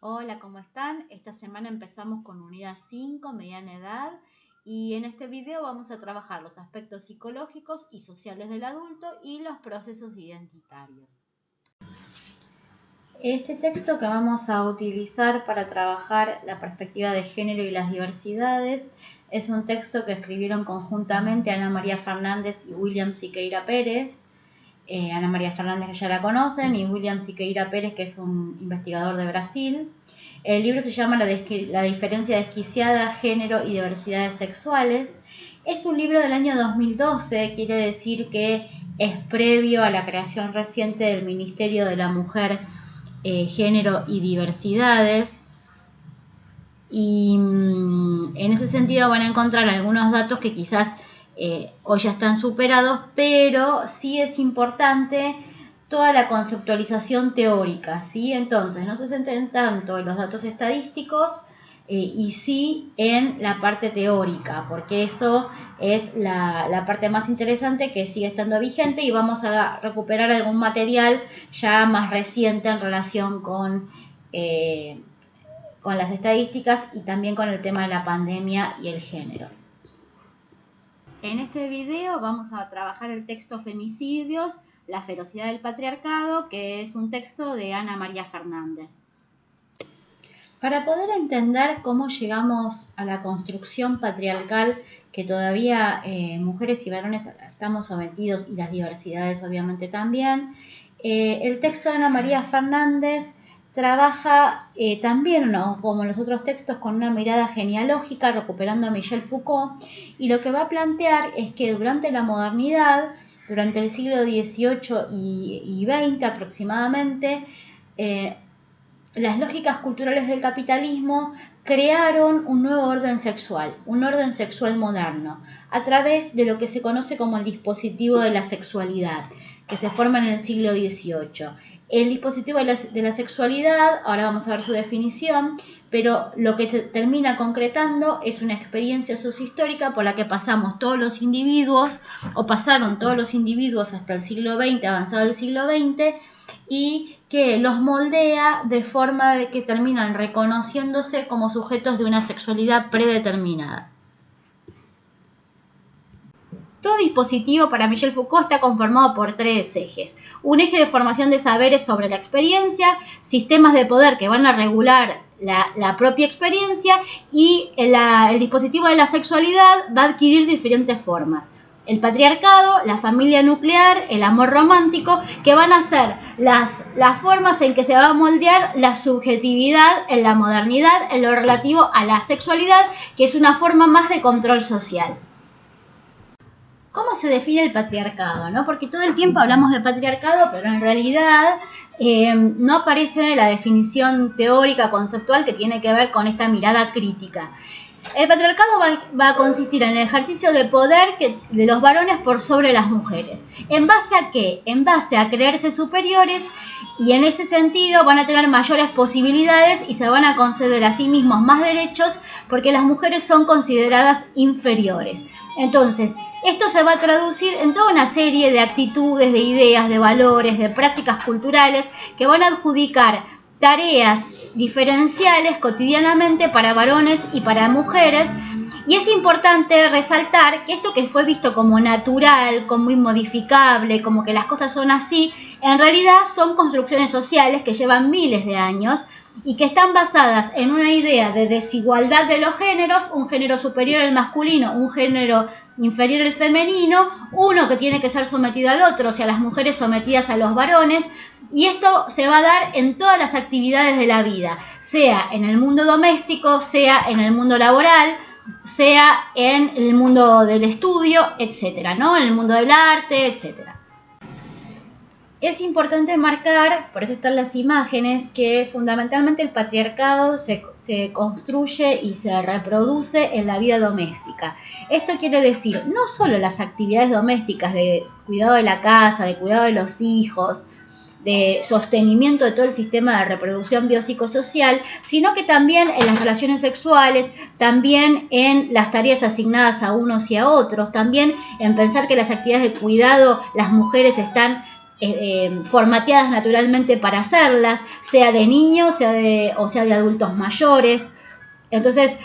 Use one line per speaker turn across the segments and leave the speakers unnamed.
Hola, ¿cómo están? Esta semana empezamos con unidad 5, mediana edad, y en este video vamos a trabajar los aspectos psicológicos y sociales del adulto y los procesos identitarios. Este texto que vamos a utilizar para trabajar la perspectiva de género y las diversidades es un texto que escribieron conjuntamente Ana María Fernández y William Siqueira Pérez. Ana María Fernández, que ya la conocen, y William Siqueira Pérez, que es un investigador de Brasil. El libro se llama La diferencia desquiciada, género y diversidades sexuales. Es un libro del año 2012, quiere decir que es previo a la creación reciente del Ministerio de la Mujer, Género y Diversidades. Y en ese sentido van a encontrar algunos datos que quizás hoy ya están superados, pero sí es importante toda la conceptualización teórica, ¿sí? Entonces, no se centren tanto en los datos estadísticos y sí en la parte teórica, porque eso es la parte más interesante que sigue estando vigente, y vamos a recuperar algún material ya más reciente en relación con las estadísticas y también con el tema de la pandemia y el género. En este video vamos a trabajar el texto Femicidios, la ferocidad del patriarcado, que es un texto de Ana María Fernández. Para poder entender cómo llegamos a la construcción patriarcal que todavía mujeres y varones estamos sometidos, y las diversidades obviamente también, el texto de Ana María Fernández trabaja también, ¿no?, como los otros textos, con una mirada genealógica, recuperando a Michel Foucault, y lo que va a plantear es que durante la modernidad, durante el siglo XVIII y XX aproximadamente, las lógicas culturales del capitalismo crearon un nuevo orden sexual moderno, a través de lo que se conoce como el dispositivo de la sexualidad, que se forma en el siglo XVIII. El dispositivo de la sexualidad, ahora vamos a ver su definición, pero lo que termina concretando es una experiencia sociohistórica por la que pasamos todos los individuos, o pasaron todos los individuos hasta el siglo XX, avanzado el siglo XX, y que los moldea de forma de que terminan reconociéndose como sujetos de una sexualidad predeterminada. Todo dispositivo para Michel Foucault está conformado por tres ejes. Un eje de formación de saberes sobre la experiencia, sistemas de poder que van a regular la propia experiencia, y el dispositivo de la sexualidad va a adquirir diferentes formas. El patriarcado, la familia nuclear, el amor romántico, que van a ser las formas en que se va a moldear la subjetividad en la modernidad en lo relativo a la sexualidad, que es una forma más de control social. ¿Cómo se define el patriarcado, ¿no? Porque todo el tiempo hablamos de patriarcado, pero en realidad no aparece la definición teórica, conceptual, que tiene que ver con esta mirada crítica. El patriarcado va a consistir en el ejercicio de poder de los varones por sobre las mujeres. ¿En base a qué? En base a creerse superiores, y en ese sentido van a tener mayores posibilidades y se van a conceder a sí mismos más derechos, porque las mujeres son consideradas inferiores. Entonces, esto se va a traducir en toda una serie de actitudes, de ideas, de valores, de prácticas culturales que van a adjudicar tareas diferenciales cotidianamente para varones y para mujeres. Y es importante resaltar que esto que fue visto como natural, como inmodificable, como que las cosas son así, en realidad son construcciones sociales que llevan miles de años y que están basadas en una idea de desigualdad de los géneros, un género superior al masculino, un género inferior al femenino, uno que tiene que ser sometido al otro, o sea, las mujeres sometidas a los varones, y esto se va a dar en todas las actividades de la vida, sea en el mundo doméstico, sea en el mundo laboral, sea en el mundo del estudio, etcétera, ¿no? En el mundo del arte, etcétera. Es importante marcar, por eso están las imágenes, que fundamentalmente el patriarcado se construye y se reproduce en la vida doméstica. Esto quiere decir no solo las actividades domésticas de cuidado de la casa, de cuidado de los hijos, de sostenimiento de todo el sistema de reproducción biopsicosocial, sino que también en las relaciones sexuales, también en las tareas asignadas a unos y a otros, también en pensar que las actividades de cuidado, las mujeres están formateadas naturalmente para hacerlas, sea de niños, sea de adultos mayores. Entonces,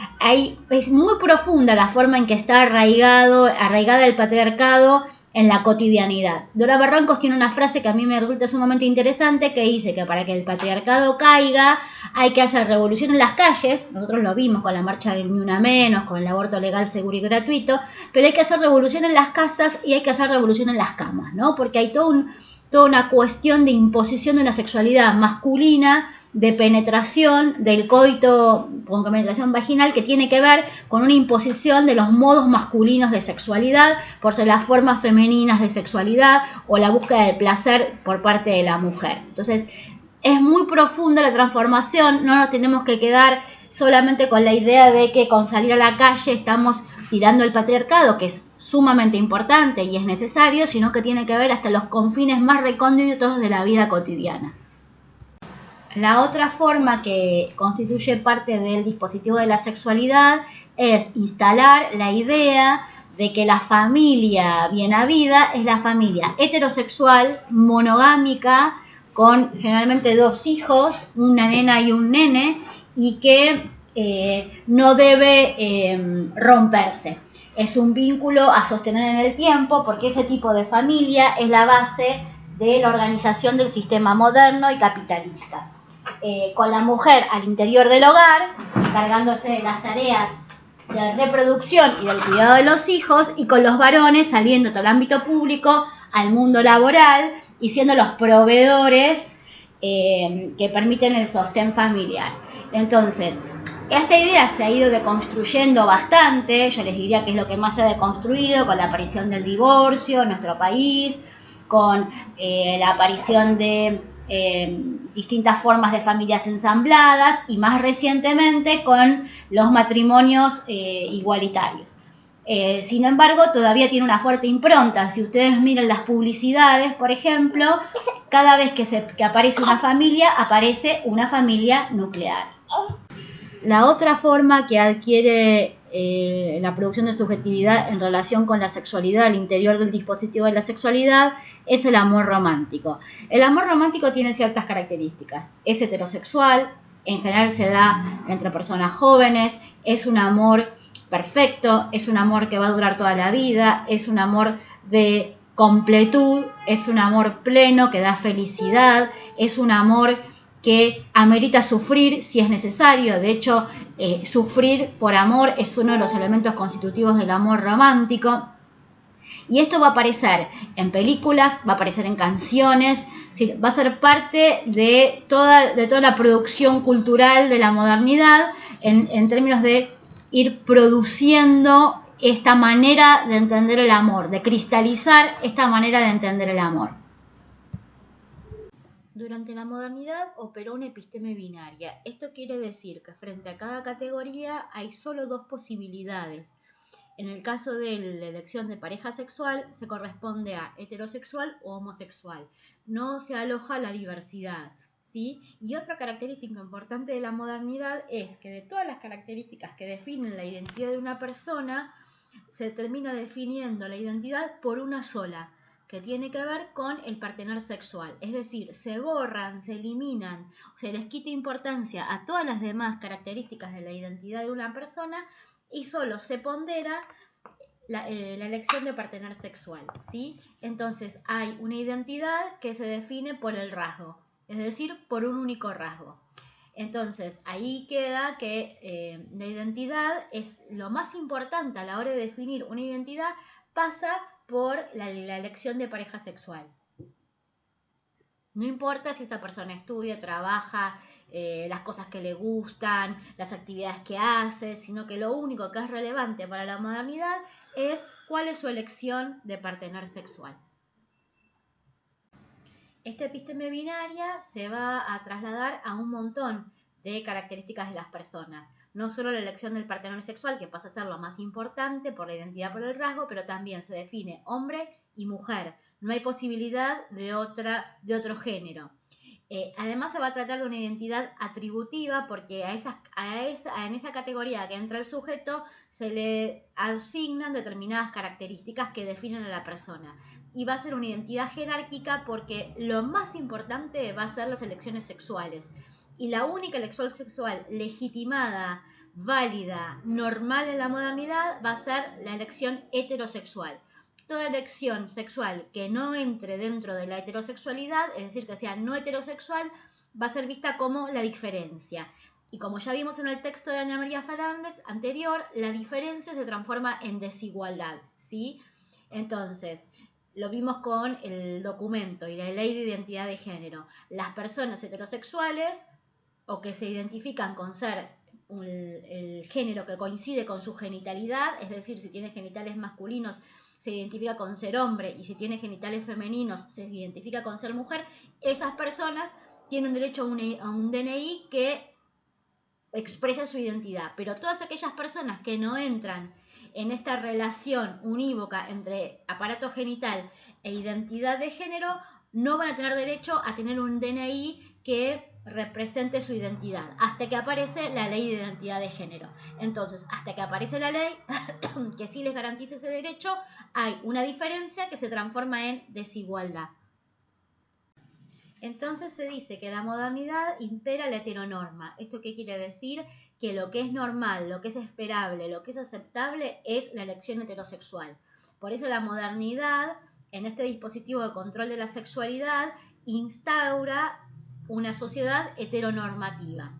es muy profunda la forma en que está arraigada el patriarcado en la cotidianidad. Dora Barrancos tiene una frase que a mí me resulta sumamente interesante, que dice que para que el patriarcado caiga hay que hacer revolución en las calles. Nosotros lo vimos con la marcha del Ni Una Menos, con el aborto legal, seguro y gratuito, pero hay que hacer revolución en las casas y hay que hacer revolución en las camas, ¿no? Porque hay toda una cuestión de imposición de una sexualidad masculina, de penetración, del coito con penetración vaginal, que tiene que ver con una imposición de los modos masculinos de sexualidad por ser las formas femeninas de sexualidad o la búsqueda del placer por parte de la mujer. Entonces, es muy profunda la transformación, no nos tenemos que quedar solamente con la idea de que con salir a la calle estamos tirando el patriarcado, que es sumamente importante y es necesario, sino que tiene que ver hasta los confines más recónditos de la vida cotidiana. La otra forma que constituye parte del dispositivo de la sexualidad es instalar la idea de que la familia bien habida es la familia heterosexual, monogámica, con generalmente 2 hijos, una nena y un nene, y que no debe romperse. Es un vínculo a sostener en el tiempo, porque ese tipo de familia es la base de la organización del sistema moderno y capitalista. Con la mujer al interior del hogar, encargándose de las tareas de reproducción y del cuidado de los hijos, y con los varones saliendo de todo el ámbito público al mundo laboral y siendo los proveedores que permiten el sostén familiar. Entonces, esta idea se ha ido deconstruyendo bastante. Yo les diría que es lo que más se ha deconstruido con la aparición del divorcio en nuestro país, con la aparición de distintas formas de familias ensambladas y más recientemente con los matrimonios igualitarios. Sin embargo, todavía tiene una fuerte impronta. Si ustedes miran las publicidades, por ejemplo, cada vez que aparece una familia nuclear. La otra forma que adquiere la producción de subjetividad en relación con la sexualidad al interior del dispositivo de la sexualidad es el amor romántico. El amor romántico tiene ciertas características. Es heterosexual, en general se da entre personas jóvenes, es un amor perfecto, es un amor que va a durar toda la vida, es un amor de completud, es un amor pleno que da felicidad, es un amor que amerita sufrir si es necesario. De hecho, sufrir por amor es uno de los elementos constitutivos del amor romántico. Y esto va a aparecer en películas, va a aparecer en canciones, va a ser parte de toda la producción cultural de la modernidad en términos de ir produciendo esta manera de entender el amor, de cristalizar esta manera de entender el amor. Durante la modernidad operó una episteme binaria. Esto quiere decir que frente a cada categoría hay solo 2 posibilidades. En el caso de la elección de pareja sexual, se corresponde a heterosexual o homosexual. No se aloja la diversidad, ¿sí? Y otra característica importante de la modernidad es que de todas las características que definen la identidad de una persona, se termina definiendo la identidad por una sola, que tiene que ver con el partener sexual. Es decir, se borran, se eliminan, se les quita importancia a todas las demás características de la identidad de una persona y solo se pondera la elección de partener sexual, ¿sí? Entonces hay una identidad que se define por el rasgo, es decir, por un único rasgo. Entonces ahí queda que la identidad es lo más importante a la hora de definir una identidad, pasa por la elección de pareja sexual. No importa si esa persona estudia, trabaja, las cosas que le gustan, las actividades que hace, sino que lo único que es relevante para la modernidad es cuál es su elección de partener sexual. Esta episteme binaria se va a trasladar a un montón de características de las personas. No solo la elección del partener sexual, que pasa a ser lo más importante por la identidad, por el rasgo, pero también se define hombre y mujer. No hay posibilidad de otro género. Además se va a tratar de una identidad atributiva porque en esa categoría que entra el sujeto se le asignan determinadas características que definen a la persona. Y va a ser una identidad jerárquica porque lo más importante va a ser las elecciones sexuales. Y la única elección sexual legitimada, válida, normal en la modernidad va a ser la elección heterosexual. Toda elección sexual que no entre dentro de la heterosexualidad, es decir, que sea no heterosexual, va a ser vista como la diferencia. Y como ya vimos en el texto de Ana María Fernández anterior, la diferencia se transforma en desigualdad, ¿sí? Entonces, lo vimos con el documento y la ley de identidad de género. Las personas heterosexuales o que se identifican con ser el género que coincide con su genitalidad, es decir, si tiene genitales masculinos, se identifica con ser hombre, y si tiene genitales femeninos se identifica con ser mujer, esas personas tienen derecho a un DNI que expresa su identidad. Pero todas aquellas personas que no entran en esta relación unívoca entre aparato genital e identidad de género no van a tener derecho a tener un DNI que represente su identidad, hasta que aparece la ley de identidad de género. Entonces, hasta que aparece la ley que sí les garantiza ese derecho, hay una diferencia que se transforma en desigualdad. Entonces se dice que en la modernidad impera la heteronorma. ¿Esto qué quiere decir? Que lo que es normal, lo que es esperable, lo que es aceptable es la elección heterosexual. Por eso la modernidad, en este dispositivo de control de la sexualidad, instaura una sociedad heteronormativa.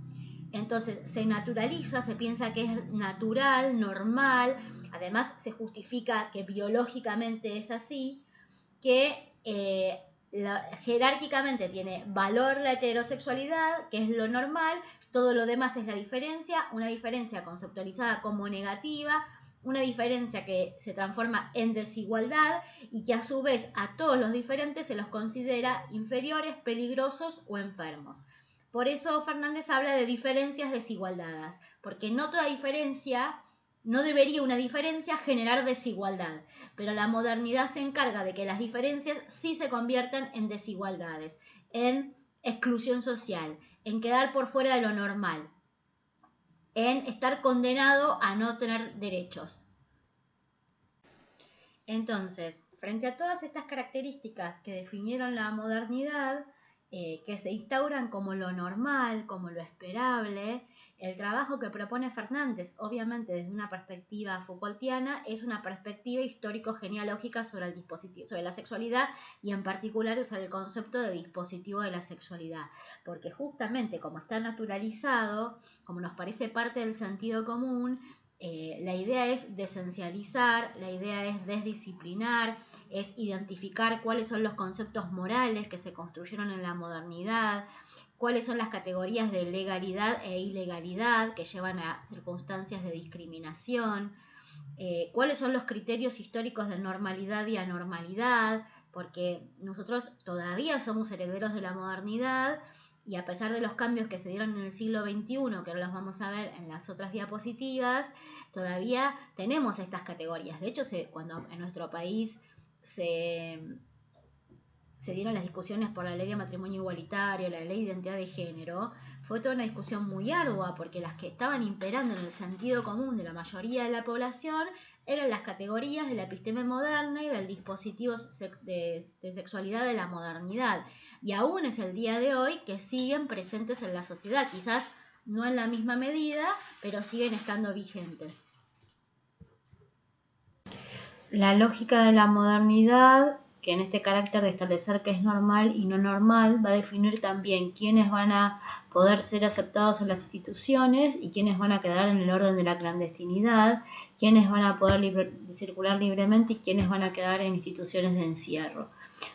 Entonces se naturaliza, se piensa que es natural, normal, además se justifica que biológicamente es así, que jerárquicamente tiene valor la heterosexualidad, que es lo normal, todo lo demás es la diferencia, una diferencia conceptualizada como negativa, una diferencia que se transforma en desigualdad y que a su vez a todos los diferentes se los considera inferiores, peligrosos o enfermos. Por eso Fernández habla de diferencias desigualdadas, porque no toda diferencia, no debería una diferencia generar desigualdad, pero la modernidad se encarga de que las diferencias sí se conviertan en desigualdades, en exclusión social, en quedar por fuera de lo normal, en estar condenado a no tener derechos. Entonces, frente a todas estas características que definieron la modernidad, que se instauran como lo normal, como lo esperable, el trabajo que propone Fernández, obviamente desde una perspectiva Foucaultiana, es una perspectiva histórico-genealógica sobre el dispositivo, sobre la sexualidad y en particular sobre el concepto de dispositivo de la sexualidad, porque justamente como está naturalizado, como nos parece parte del sentido común, la idea es desesencializar, la idea es desdisciplinar, es identificar cuáles son los conceptos morales que se construyeron en la modernidad, cuáles son las categorías de legalidad e ilegalidad que llevan a circunstancias de discriminación, cuáles son los criterios históricos de normalidad y anormalidad, porque nosotros todavía somos herederos de la modernidad, y a pesar de los cambios que se dieron en el siglo XXI, que ahora los vamos a ver en las otras diapositivas, todavía tenemos estas categorías. De hecho, cuando en nuestro país se dieron las discusiones por la ley de matrimonio igualitario, la ley de identidad de género, fue toda una discusión muy ardua, porque las que estaban imperando en el sentido común de la mayoría de la población eran las categorías de la episteme moderna y del dispositivo de sexualidad de la modernidad. Y aún es el día de hoy que siguen presentes en la sociedad, quizás no en la misma medida, pero siguen estando vigentes. La lógica de la modernidad, que en este carácter de establecer qué es normal y no normal, va a definir también quiénes van a poder ser aceptados en las instituciones y quiénes van a quedar en el orden de la clandestinidad, quiénes van a poder circular libremente y quiénes van a quedar en instituciones de encierro.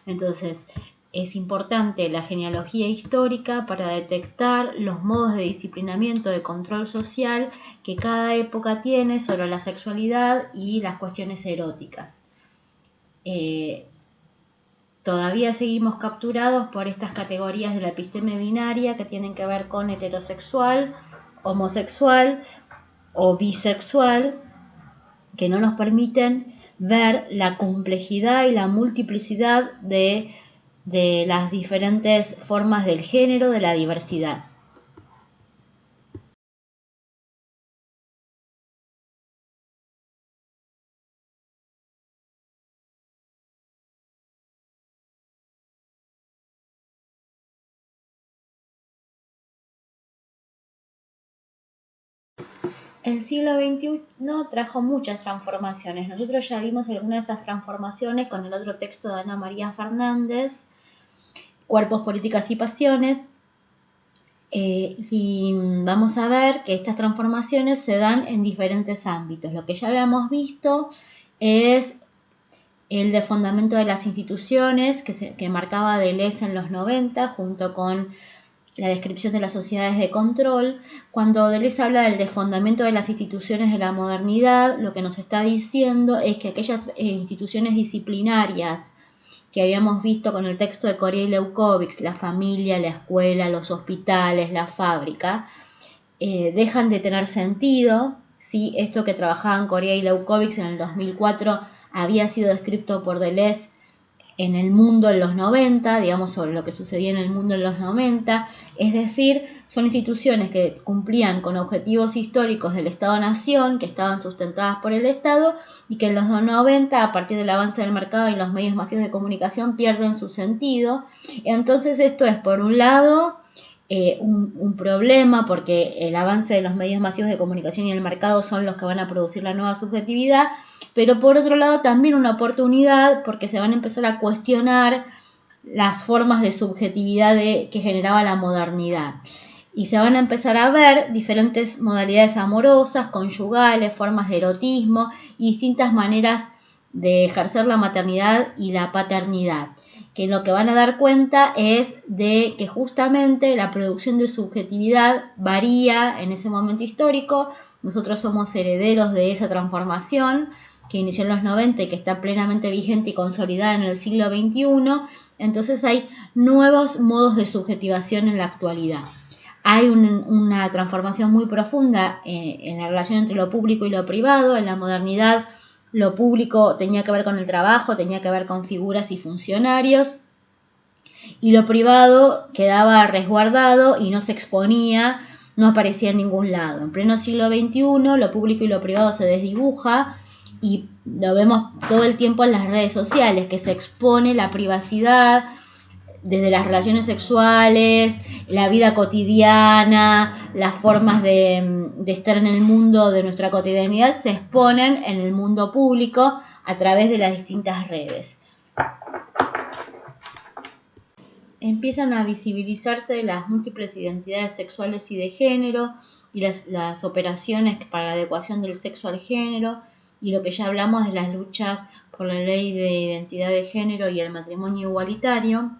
Entonces, es importante la genealogía histórica para detectar los modos de disciplinamiento de control social que cada época tiene sobre la sexualidad y las cuestiones eróticas. Todavía seguimos capturados por estas categorías de la episteme binaria que tienen que ver con heterosexual, homosexual o bisexual, que no nos permiten ver la complejidad y la multiplicidad de de las diferentes formas del género, de la diversidad. El siglo XXI trajo muchas transformaciones. Nosotros ya vimos algunas de esas transformaciones con el otro texto de Ana María Fernández, Cuerpos, Políticas y Pasiones. Y vamos a ver que estas transformaciones se dan en diferentes ámbitos. Lo que ya habíamos visto es el desfondamiento de las instituciones que marcaba Deleuze en los 90, junto con la descripción de las sociedades de control. Cuando Deleuze habla del desfondamiento de las instituciones de la modernidad, lo que nos está diciendo es que aquellas instituciones disciplinarias que habíamos visto con el texto de Coria y Leucovitz, la familia, la escuela, los hospitales, la fábrica, dejan de tener sentido. ¿Sí? Esto que trabajaban Coria y Leucovitz en el 2004 había sido descrito por Deleuze en el mundo en los 90, digamos, sobre lo que sucedía en el mundo en los 90, es decir, son instituciones que cumplían con objetivos históricos del Estado-Nación, que estaban sustentadas por el Estado, y que en los 90, a partir del avance del mercado y los medios masivos de comunicación, pierden su sentido. Entonces esto es, por un lado, un problema, porque el avance de los medios masivos de comunicación y el mercado son los que van a producir la nueva subjetividad, pero por otro lado también una oportunidad, porque se van a empezar a cuestionar las formas de subjetividad que generaba la modernidad. Y se van a empezar a ver diferentes modalidades amorosas, conyugales, formas de erotismo y distintas maneras de ejercer la maternidad y la paternidad, que lo que van a dar cuenta es de que justamente la producción de subjetividad varía en ese momento histórico. Nosotros somos herederos de esa transformación que inició en los 90 y que está plenamente vigente y consolidada en el siglo XXI. Entonces hay nuevos modos de subjetivación en la actualidad. Hay una transformación muy profunda en la relación entre lo público y lo privado. En la modernidad, lo público tenía que ver con el trabajo, tenía que ver con figuras y funcionarios, y lo privado quedaba resguardado y no se exponía, no aparecía en ningún lado. En pleno siglo XXI, lo público y lo privado se desdibuja, y lo vemos todo el tiempo en las redes sociales, que se expone la privacidad, desde las relaciones sexuales, la vida cotidiana, las formas de estar en el mundo de nuestra cotidianidad se exponen en el mundo público a través de las distintas redes. Empiezan a visibilizarse las múltiples identidades sexuales y de género y las operaciones para la adecuación del sexo al género, y lo que ya hablamos de las luchas por la ley de identidad de género y el matrimonio igualitario.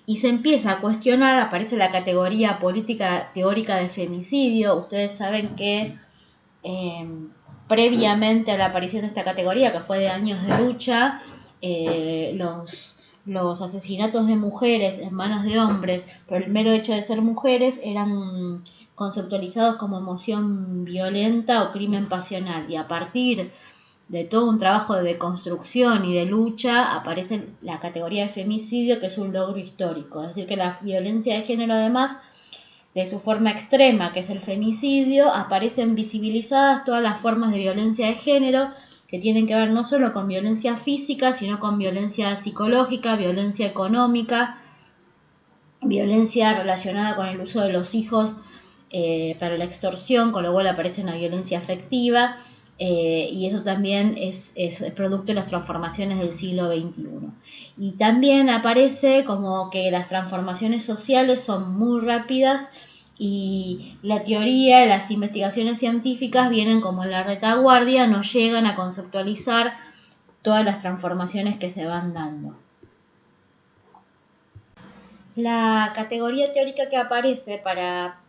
Y se empieza a cuestionar, aparece la categoría política teórica de femicidio. Ustedes saben que previamente a la aparición de esta categoría, que fue de años de lucha, los asesinatos de mujeres en manos de hombres por el mero hecho de ser mujeres eran conceptualizados como emoción violenta o crimen pasional, y a partir de todo un trabajo de deconstrucción y de lucha aparece la categoría de femicidio, que es un logro histórico. Es decir, que la violencia de género, además de su forma extrema, que es el femicidio, aparecen visibilizadas todas las formas de violencia de género que tienen que ver no solo con violencia física, sino con violencia psicológica, violencia económica, violencia relacionada con el uso de los hijos para la extorsión, con lo cual aparece una violencia afectiva. Y eso también es producto de las transformaciones del siglo XXI. Y también aparece como que las transformaciones sociales son muy rápidas y la teoría, las investigaciones científicas vienen como en la retaguardia, no llegan a conceptualizar todas las transformaciones que se van dando. La categoría teórica que aparece para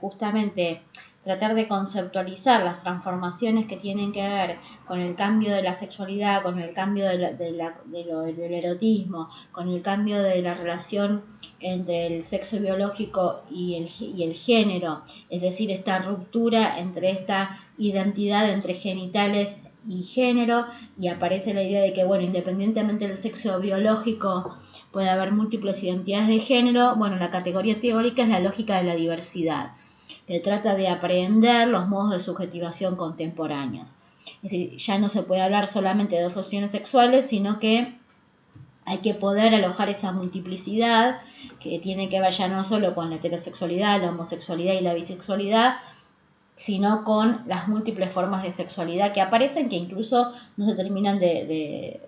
justamente tratar de conceptualizar las transformaciones que tienen que ver con el cambio de la sexualidad, con el cambio del erotismo, con el cambio de la relación entre el sexo biológico y el género, es decir, esta ruptura entre esta identidad entre genitales y género, y aparece la idea de que, bueno, independientemente del sexo biológico, puede haber múltiples identidades de género. Bueno, la categoría teórica es la lógica de la diversidad, que trata de aprehender los modos de subjetivación contemporáneos. Es decir, ya no se puede hablar solamente de dos opciones sexuales, sino que hay que poder alojar esa multiplicidad que tiene que ver ya no solo con la heterosexualidad, la homosexualidad y la bisexualidad, sino con las múltiples formas de sexualidad que aparecen, que incluso no se terminan de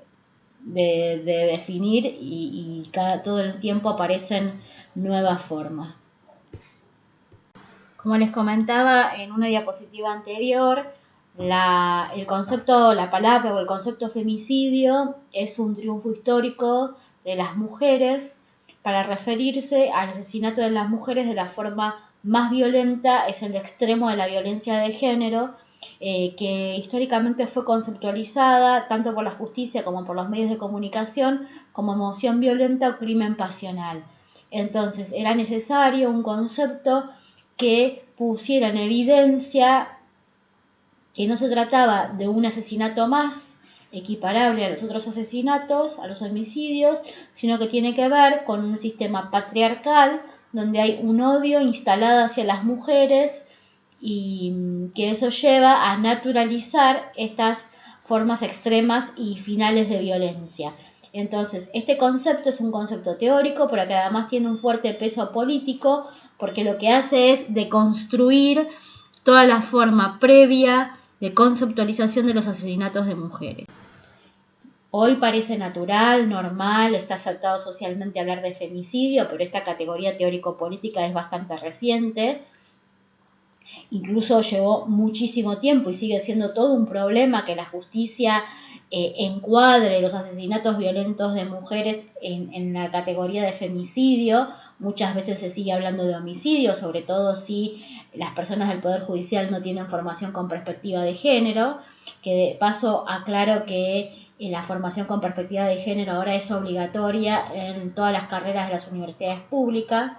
definir y todo el tiempo aparecen nuevas formas. Como les comentaba en una diapositiva anterior, el concepto, la palabra o el concepto femicidio es un triunfo histórico de las mujeres para referirse al asesinato de las mujeres de la forma más violenta, es el extremo de la violencia de género, que históricamente fue conceptualizada tanto por la justicia como por los medios de comunicación como emoción violenta o crimen pasional. Entonces era necesario un concepto que pusiera en evidencia que no se trataba de un asesinato más equiparable a los otros asesinatos, a los homicidios, sino que tiene que ver con un sistema patriarcal donde hay un odio instalado hacia las mujeres y que eso lleva a naturalizar estas formas extremas y finales de violencia. Entonces, este concepto es un concepto teórico, pero que además tiene un fuerte peso político, porque lo que hace es deconstruir toda la forma previa de conceptualización de los asesinatos de mujeres. Hoy parece natural, normal, está aceptado socialmente hablar de femicidio, pero esta categoría teórico-política es bastante reciente. Incluso llevó muchísimo tiempo y sigue siendo todo un problema que la justicia encuadre los asesinatos violentos de mujeres en la categoría de femicidio. Muchas veces se sigue hablando de homicidio, sobre todo si las personas del Poder Judicial no tienen formación con perspectiva de género, que de paso aclaro que la formación con perspectiva de género ahora es obligatoria en todas las carreras de las universidades públicas.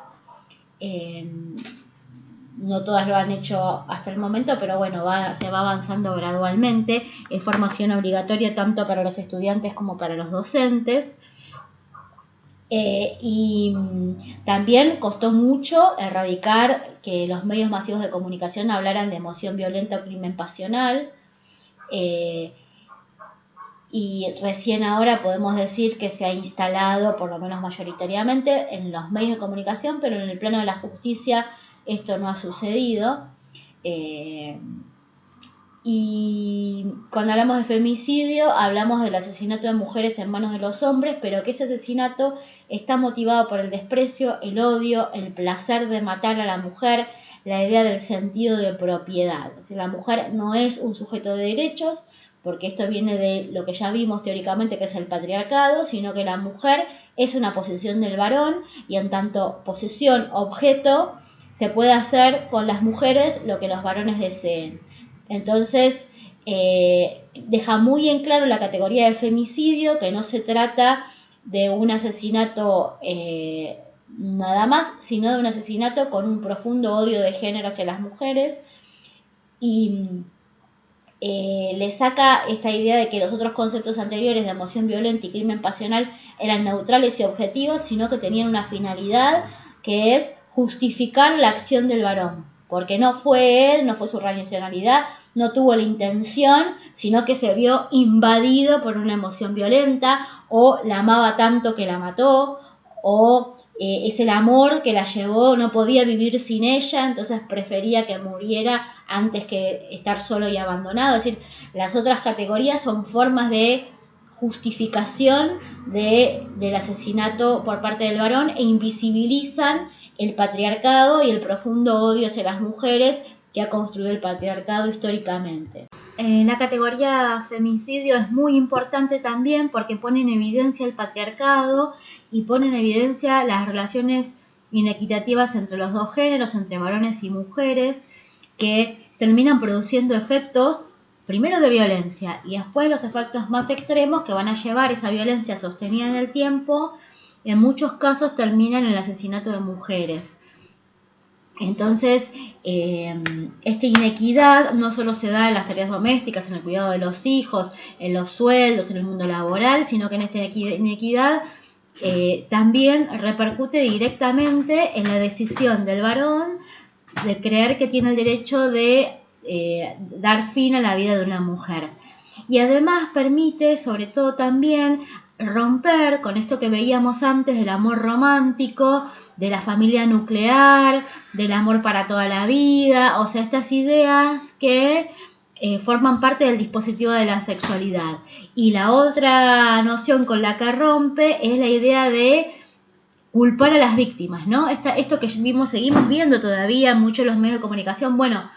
No todas lo han hecho hasta el momento, pero bueno, se va avanzando gradualmente. Es formación obligatoria tanto para los estudiantes como para los docentes. Y también costó mucho erradicar que los medios masivos de comunicación hablaran de emoción violenta o crimen pasional. Y recién ahora podemos decir que se ha instalado, por lo menos mayoritariamente, en los medios de comunicación, pero en el plano de la justicia esto no ha sucedido. Y cuando hablamos de femicidio, hablamos del asesinato de mujeres en manos de los hombres, pero que ese asesinato está motivado por el desprecio, el odio, el placer de matar a la mujer, la idea del sentido de propiedad. O sea, la mujer no es un sujeto de derechos, porque esto viene de lo que ya vimos teóricamente, que es el patriarcado, sino que la mujer es una posesión del varón, y en tanto posesión, objeto, se puede hacer con las mujeres lo que los varones deseen. Entonces, deja muy en claro la categoría del femicidio, que no se trata de un asesinato nada más, sino de un asesinato con un profundo odio de género hacia las mujeres, y le saca esta idea de que los otros conceptos anteriores de emoción violenta y crimen pasional eran neutrales y objetivos, sino que tenían una finalidad que es justificar la acción del varón, porque no fue él, no fue su racionalidad, no tuvo la intención, sino que se vio invadido por una emoción violenta, o la amaba tanto que la mató, o es el amor que la llevó, no podía vivir sin ella, entonces prefería que muriera antes que estar solo y abandonado. Es decir, las otras categorías son formas de justificación del asesinato por parte del varón e invisibilizan el patriarcado y el profundo odio hacia las mujeres que ha construido el patriarcado históricamente. La categoría femicidio es muy importante también porque pone en evidencia el patriarcado y pone en evidencia las relaciones inequitativas entre los dos géneros, entre varones y mujeres, que terminan produciendo efectos primero de violencia y después los efectos más extremos que van a llevar esa violencia sostenida en el tiempo. En muchos casos terminan en el asesinato de mujeres. Entonces, esta inequidad no solo se da en las tareas domésticas, en el cuidado de los hijos, en los sueldos, en el mundo laboral, sino que en esta inequidad también repercute directamente en la decisión del varón de creer que tiene el derecho de dar fin a la vida de una mujer. Y además permite, sobre todo también, romper con esto que veíamos antes del amor romántico, de la familia nuclear, del amor para toda la vida, o sea, estas ideas que forman parte del dispositivo de la sexualidad. Y la otra noción con la que rompe es la idea de culpar a las víctimas, ¿no? Esto que seguimos viendo todavía mucho en los medios de comunicación, bueno,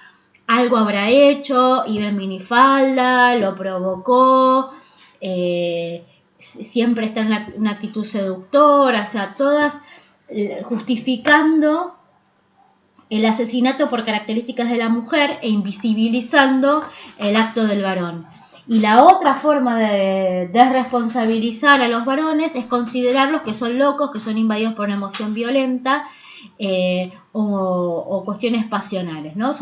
algo habrá hecho, iba en minifalda, lo provocó, siempre está en una actitud seductora, o sea, todas justificando el asesinato por características de la mujer e invisibilizando el acto del varón. Y la otra forma de desresponsabilizar a los varones es considerarlos que son locos, que son invadidos por una emoción violenta o cuestiones pasionales, ¿no?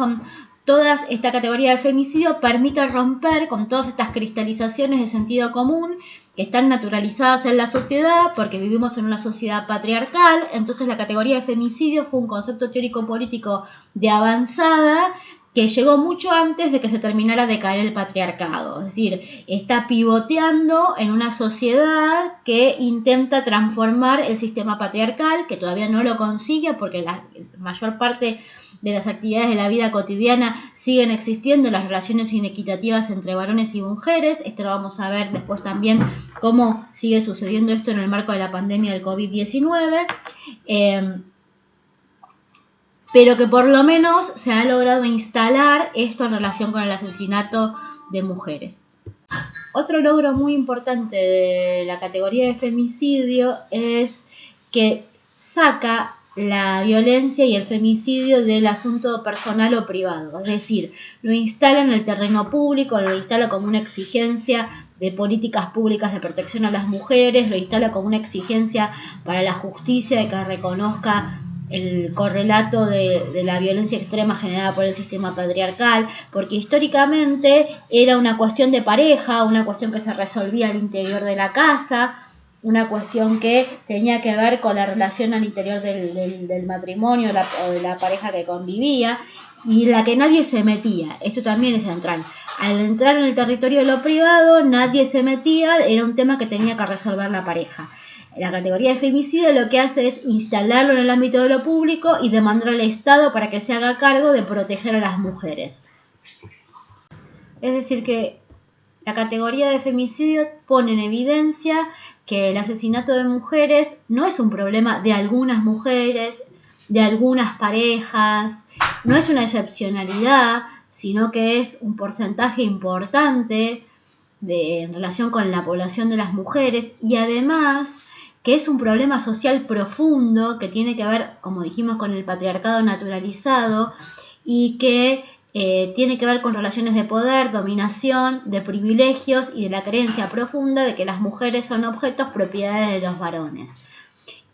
Todas esta categoría de femicidio permite romper con todas estas cristalizaciones de sentido común que están naturalizadas en la sociedad porque vivimos en una sociedad patriarcal. Entonces la categoría de femicidio fue un concepto teórico-político de avanzada que llegó mucho antes de que se terminara de caer el patriarcado. Es decir, está pivoteando en una sociedad que intenta transformar el sistema patriarcal, que todavía no lo consigue porque la mayor parte de las actividades de la vida cotidiana siguen existiendo, las relaciones inequitativas entre varones y mujeres. Esto lo vamos a ver después también cómo sigue sucediendo esto en el marco de la pandemia del COVID-19. Pero que por lo menos se ha logrado instalar esto en relación con el asesinato de mujeres. Otro logro muy importante de la categoría de femicidio es que saca la violencia y el femicidio del asunto personal o privado, es decir, lo instala en el terreno público, lo instala como una exigencia de políticas públicas de protección a las mujeres, lo instala como una exigencia para la justicia de que reconozca el correlato de la violencia extrema generada por el sistema patriarcal, porque históricamente era una cuestión de pareja, una cuestión que se resolvía al interior de la casa, una cuestión que tenía que ver con la relación al interior del matrimonio o de la pareja que convivía, y la que nadie se metía. Esto también es central. Al entrar en el territorio de lo privado, nadie se metía, era un tema que tenía que resolver la pareja. La categoría de femicidio lo que hace es instalarlo en el ámbito de lo público y demandar al Estado para que se haga cargo de proteger a las mujeres. Es decir, que la categoría de femicidio pone en evidencia que el asesinato de mujeres no es un problema de algunas mujeres, de algunas parejas, no es una excepcionalidad, sino que es un porcentaje importante en relación con la población de las mujeres, y además que es un problema social profundo que tiene que ver, como dijimos, con el patriarcado naturalizado y que tiene que ver con relaciones de poder, dominación, de privilegios y de la creencia profunda de que las mujeres son objetos propiedades de los varones.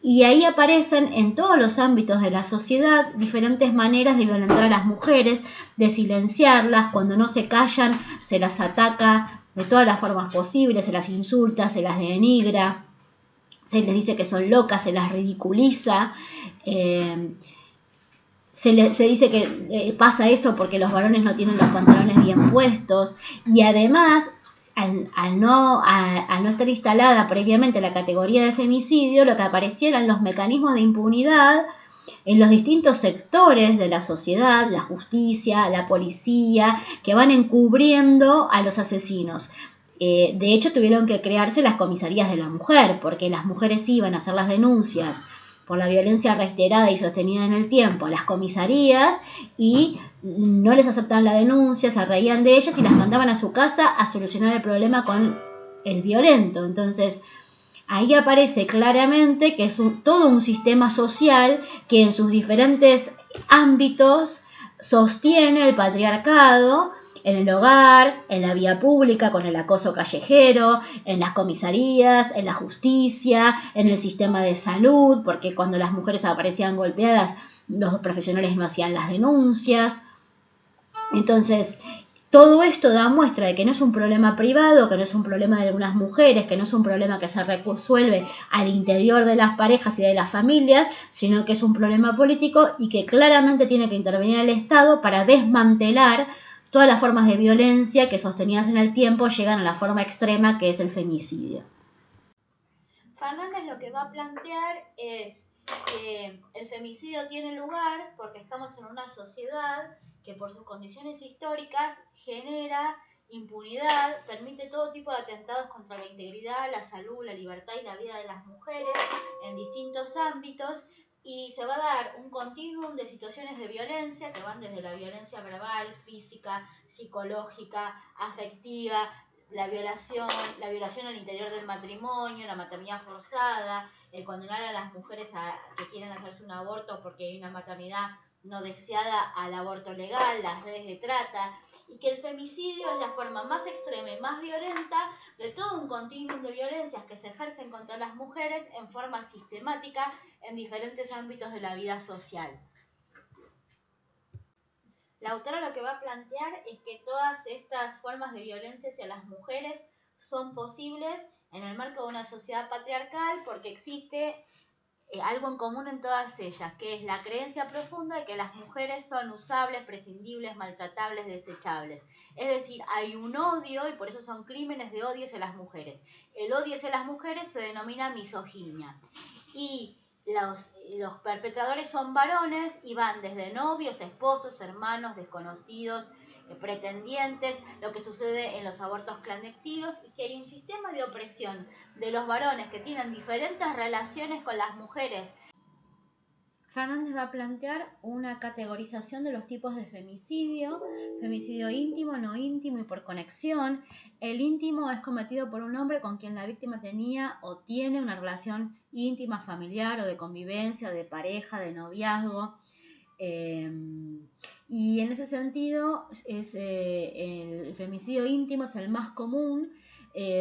Y ahí aparecen en todos los ámbitos de la sociedad diferentes maneras de violentar a las mujeres, de silenciarlas. Cuando no se callan se las ataca de todas las formas posibles, se las insulta, se las denigra, se les dice que son locas, se las ridiculiza, se dice que pasa eso porque los varones no tienen los pantalones bien puestos, y además al no estar instalada previamente la categoría de femicidio, lo que aparecieran los mecanismos de impunidad en los distintos sectores de la sociedad, la justicia, la policía, que van encubriendo a los asesinos. De hecho, tuvieron que crearse las comisarías de la mujer, porque las mujeres iban a hacer las denuncias por la violencia reiterada y sostenida en el tiempo a las comisarías y no les aceptaban la denuncia, se reían de ellas y las mandaban a su casa a solucionar el problema con el violento. Entonces, ahí aparece claramente que es todo un sistema social que en sus diferentes ámbitos sostiene el patriarcado, en el hogar, en la vía pública con el acoso callejero, en las comisarías, en la justicia, en el sistema de salud, porque cuando las mujeres aparecían golpeadas, los profesionales no hacían las denuncias. Entonces, todo esto da muestra de que no es un problema privado, que no es un problema de algunas mujeres, que no es un problema que se resuelve al interior de las parejas y de las familias, sino que es un problema político y que claramente tiene que intervenir el Estado para desmantelar todas las formas de violencia que sostenidas en el tiempo llegan a la forma extrema que es el femicidio. Fernández lo que va a plantear es que el femicidio tiene lugar porque estamos en una sociedad que por sus condiciones históricas genera impunidad, permite todo tipo de atentados contra la integridad, la salud, la libertad y la vida de las mujeres en distintos ámbitos, y se va a dar un continuum de situaciones de violencia que van desde la violencia verbal, física, psicológica, afectiva, la violación al interior del matrimonio, la maternidad forzada, el condenar a las mujeres que quieren hacerse un aborto porque hay una maternidad no deseada al aborto legal, las redes de trata, y que el femicidio es la forma más extrema y más violenta de todo un continuum de violencias que se ejercen contra las mujeres en forma sistemática en diferentes ámbitos de la vida social. La autora lo que va a plantear es que todas estas formas de violencia hacia las mujeres son posibles en el marco de una sociedad patriarcal porque existe algo en común en todas ellas, que es la creencia profunda de que las mujeres son usables, prescindibles, maltratables, desechables. Es decir, hay un odio y por eso son crímenes de odio hacia las mujeres. El odio hacia las mujeres se denomina misoginia. Y los perpetradores son varones y van desde novios, esposos, hermanos, desconocidos, pretendientes, lo que sucede en los abortos clandestinos, y que hay un sistema de opresión de los varones que tienen diferentes relaciones con las mujeres. Fernández va a plantear una categorización de los tipos de femicidio íntimo, no íntimo y por conexión. El íntimo es cometido por un hombre con quien la víctima tenía o tiene una relación íntima, familiar o de convivencia, de pareja, de noviazgo. Y en ese sentido el femicidio íntimo es el más común.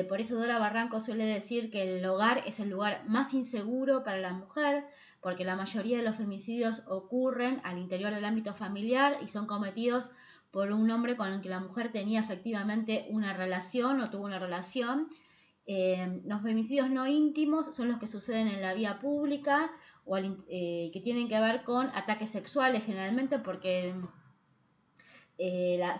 Por eso Dora Barranco suele decir que el hogar es el lugar más inseguro para la mujer, porque la mayoría de los femicidios ocurren al interior del ámbito familiar y son cometidos por un hombre con el que la mujer tenía efectivamente una relación o tuvo una relación. Los femicidios no íntimos son los que suceden en la vía pública o que tienen que ver con ataques sexuales generalmente porque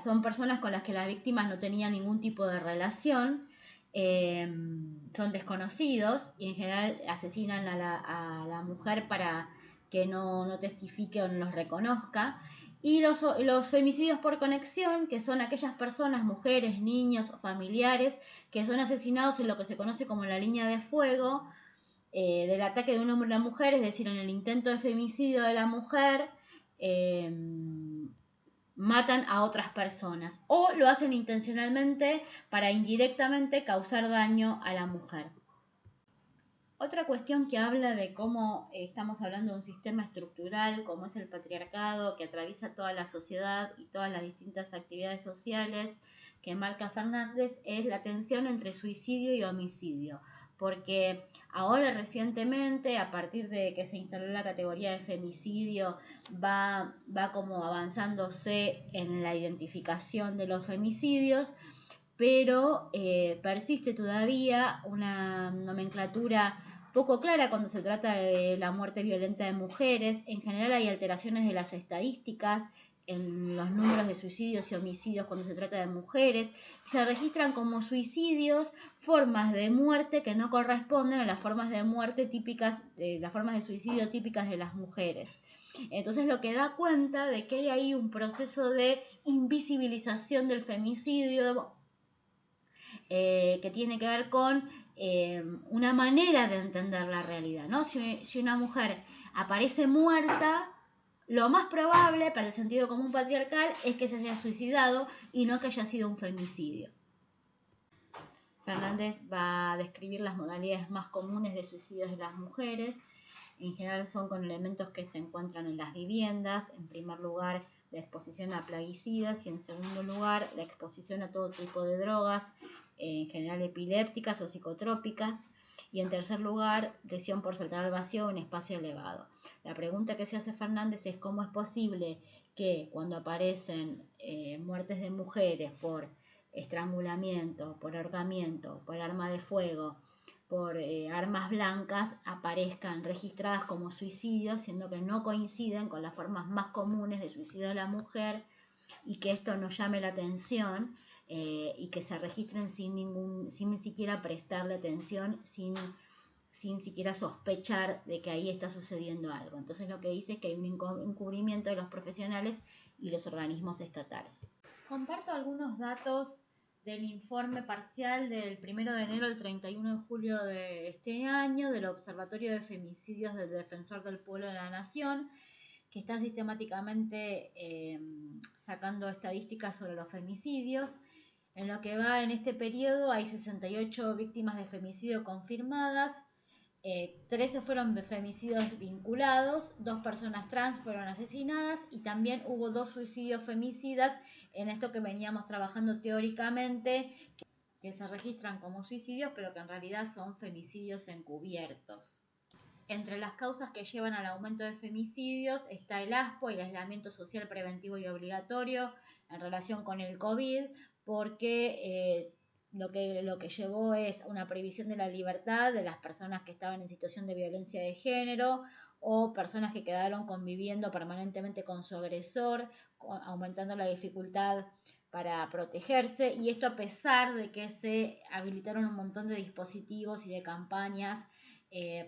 son personas con las que las víctimas no tenían ningún tipo de relación, son desconocidos y en general asesinan a la mujer para que no testifique o no los reconozca. Y los femicidios por conexión, que son aquellas personas, mujeres, niños o familiares, que son asesinados en lo que se conoce como la línea de fuego del ataque de un hombre a una mujer, es decir, en el intento de femicidio de la mujer, matan a otras personas o lo hacen intencionalmente para indirectamente causar daño a la mujer. Otra cuestión que habla de cómo estamos hablando de un sistema estructural como es el patriarcado que atraviesa toda la sociedad y todas las distintas actividades sociales que marca Fernández es la tensión entre suicidio y homicidio, porque ahora recientemente, a partir de que se instaló la categoría de femicidio, va como avanzándose en la identificación de los femicidios, pero persiste todavía una nomenclatura poco clara cuando se trata de la muerte violenta de mujeres. En general hay alteraciones de las estadísticas en los números de suicidios y homicidios cuando se trata de mujeres. Se registran como suicidios formas de muerte que no corresponden a las formas de muerte típicas, las formas de suicidio típicas de las mujeres. Entonces lo que da cuenta de que hay ahí un proceso de invisibilización del femicidio que tiene que ver con una manera de entender la realidad, ¿no? Si una mujer aparece muerta, lo más probable para el sentido común patriarcal es que se haya suicidado y no que haya sido un femicidio. Fernández va a describir las modalidades más comunes de suicidios de las mujeres. En general son con elementos que se encuentran en las viviendas. En primer lugar, la exposición a plaguicidas y en segundo lugar la exposición a todo tipo de drogas, en general epilépticas o psicotrópicas, y en tercer lugar lesión por saltar al vacío en espacio elevado. La pregunta que se hace Fernández es cómo es posible que cuando aparecen muertes de mujeres por estrangulamiento, por ahorcamiento, por arma de fuego, por armas blancas, aparezcan registradas como suicidios, siendo que no coinciden con las formas más comunes de suicidio de la mujer, y que esto no llame la atención y que se registren sin siquiera prestarle atención, sin siquiera sospechar de que ahí está sucediendo algo. Entonces lo que dice es que hay un encubrimiento de los profesionales y los organismos estatales. Comparto algunos datos del informe parcial del 1 de enero al 31 de julio de este año del Observatorio de Femicidios del Defensor del Pueblo de la Nación, que está sistemáticamente sacando estadísticas sobre los femicidios. En lo que va en este periodo hay 68 víctimas de femicidio confirmadas, 13 fueron femicidios vinculados, 2 personas trans fueron asesinadas y también hubo 2 suicidios femicidas en esto que veníamos trabajando teóricamente, que se registran como suicidios pero que en realidad son femicidios encubiertos. Entre las causas que llevan al aumento de femicidios está el ASPO, el aislamiento social preventivo y obligatorio en relación con el COVID, porque lo que llevó es una prohibición de la libertad de las personas que estaban en situación de violencia de género o personas que quedaron conviviendo permanentemente con su agresor, aumentando la dificultad para protegerse, y esto a pesar de que se habilitaron un montón de dispositivos y de campañas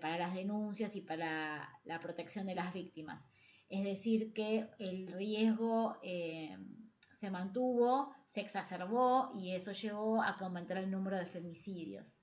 para las denuncias y para la protección de las víctimas. Es decir, que el riesgo se mantuvo, se exacerbó y eso llevó a que aumentara el número de femicidios.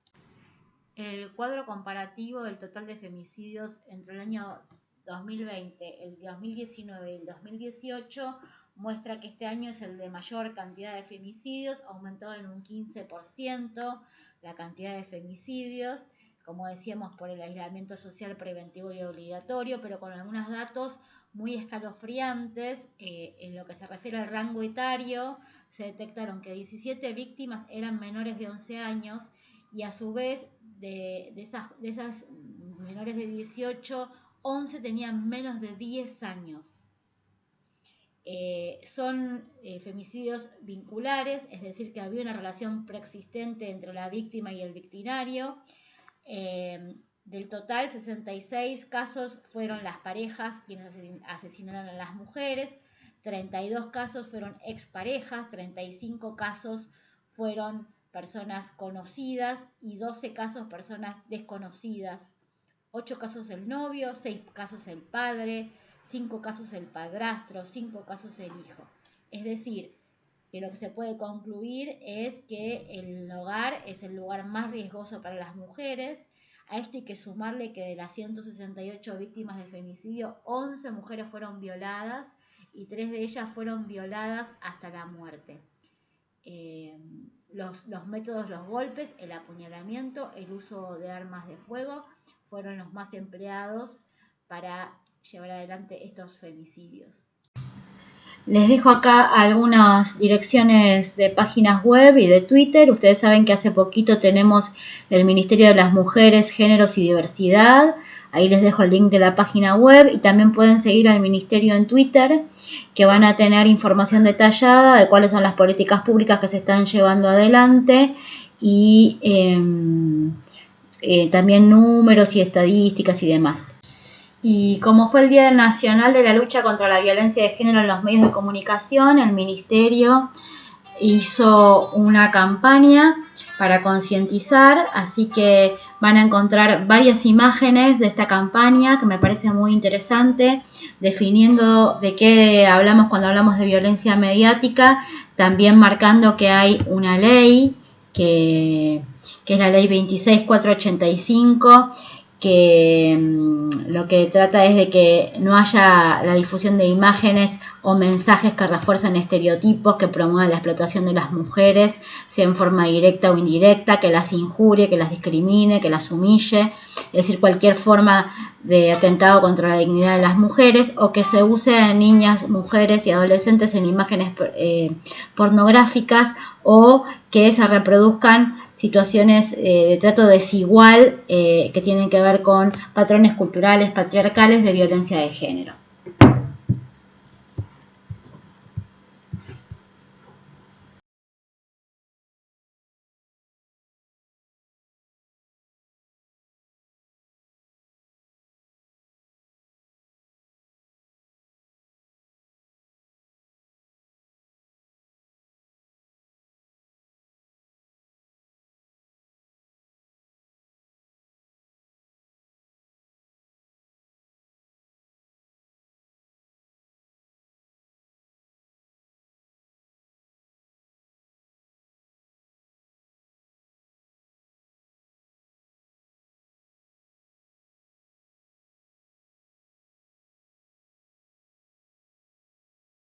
El cuadro comparativo del total de femicidios entre el año 2020, el 2019 y el 2018 muestra que este año es el de mayor cantidad de femicidios, aumentó en un 15% la cantidad de femicidios, como decíamos, por el aislamiento social preventivo y obligatorio, pero con algunos datos muy escalofriantes. En lo que se refiere al rango etario, se detectaron que 17 víctimas eran menores de 11 años y a su vez de esas menores de 18, 11 tenían menos de 10 años. Son femicidios vinculares, es decir, que había una relación preexistente entre la víctima y el victimario. Del total, 66 casos fueron las parejas quienes asesinaron a las mujeres, 32 casos fueron exparejas, 35 casos fueron personas conocidas y 12 casos personas desconocidas, 8 casos el novio, 6 casos el padre, 5 casos el padrastro, 5 casos el hijo. Es decir, que lo que se puede concluir es que el hogar es el lugar más riesgoso para las mujeres. A esto hay que sumarle que de las 168 víctimas de femicidio, 11 mujeres fueron violadas y 3 de ellas fueron violadas hasta la muerte. Los métodos, los golpes, el apuñalamiento, el uso de armas de fuego fueron los más empleados para llevar adelante estos femicidios. Les dejo acá algunas direcciones de páginas web y de Twitter. Ustedes saben que hace poquito tenemos el Ministerio de las Mujeres, Géneros y Diversidad. Ahí les dejo el link de la página web y también pueden seguir al Ministerio en Twitter, que van a tener información detallada de cuáles son las políticas públicas que se están llevando adelante y también números y estadísticas y demás. Y como fue el Día Nacional de la Lucha contra la Violencia de Género en los Medios de Comunicación, el Ministerio hizo una campaña para concientizar, así que van a encontrar varias imágenes de esta campaña que me parece muy interesante, definiendo de qué hablamos cuando hablamos de violencia mediática, también marcando que hay una ley, que es la ley 26485, que lo que trata es de que no haya la difusión de imágenes o mensajes que refuerzan estereotipos, que promuevan la explotación de las mujeres, sea en forma directa o indirecta, que las injurie, que las discrimine, que las humille, es decir, cualquier forma de atentado contra la dignidad de las mujeres, o que se use a niñas, mujeres y adolescentes en imágenes pornográficas, o que se reproduzcan situaciones de trato desigual que tienen que ver con patrones culturales, patriarcales de violencia de género.